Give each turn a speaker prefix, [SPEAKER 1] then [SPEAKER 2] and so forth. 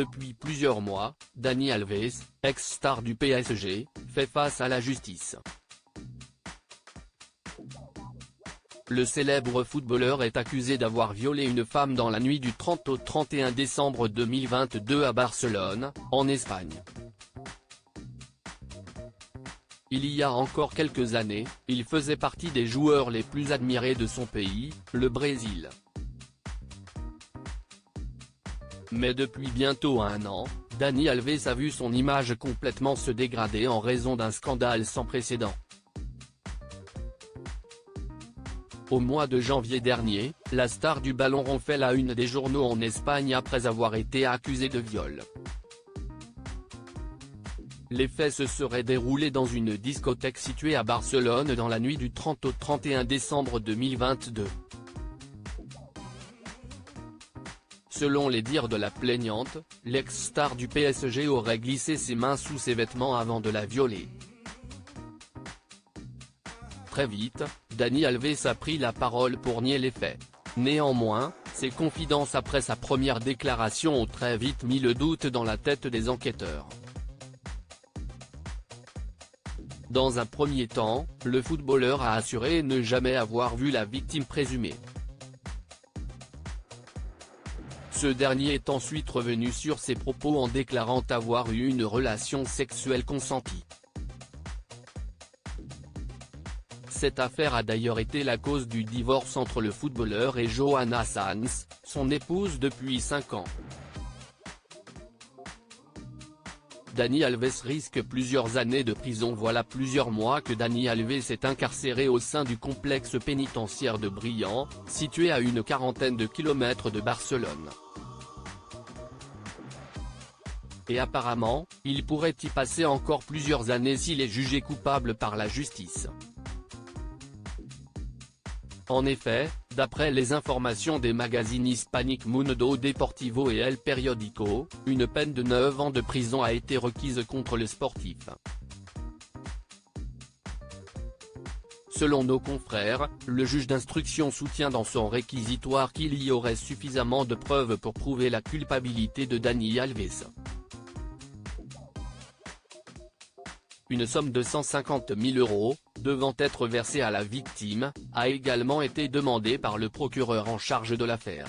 [SPEAKER 1] Depuis plusieurs mois, Dani Alves, ex-star du PSG, fait face à la justice. Le célèbre footballeur est accusé d'avoir violé une femme dans la nuit du 30 au 31 décembre 2022 à Barcelone, en Espagne. Il y a encore quelques années, il faisait partie des joueurs les plus admirés de son pays, le Brésil. Mais depuis bientôt un an, Dani Alves a vu son image complètement se dégrader en raison d'un scandale sans précédent. Au mois de janvier dernier, la star du ballon rond fait la une des journaux en Espagne après avoir été accusé de viol. Les faits se seraient déroulés dans une discothèque située à Barcelone dans la nuit du 30 au 31 décembre 2022. Selon les dires de la plaignante, l'ex-star du PSG aurait glissé ses mains sous ses vêtements avant de la violer. Très vite, Dani Alves a pris la parole pour nier les faits. Néanmoins, ses confidences après sa première déclaration ont très vite mis le doute dans la tête des enquêteurs. Dans un premier temps, le footballeur a assuré ne jamais avoir vu la victime présumée. Ce dernier est ensuite revenu sur ses propos en déclarant avoir eu une relation sexuelle consentie. Cette affaire a d'ailleurs été la cause du divorce entre le footballeur et Johanna Sanz, son épouse depuis 5 ans. Dani Alves risque plusieurs années de prison. Voilà plusieurs mois que Dani Alves est incarcéré au sein du complexe pénitentiaire de Brian, situé à une quarantaine de kilomètres de Barcelone. Et apparemment, il pourrait y passer encore plusieurs années s'il est jugé coupable par la justice. En effet, d'après les informations des magazines hispaniques Mundo Deportivo et El Periódico, une peine de 9 ans de prison a été requise contre le sportif. Selon nos confrères, le juge d'instruction soutient dans son réquisitoire qu'il y aurait suffisamment de preuves pour prouver la culpabilité de Dani Alves. Une somme de 150 000 €, devant être versée à la victime, a également été demandée par le procureur en charge de l'affaire.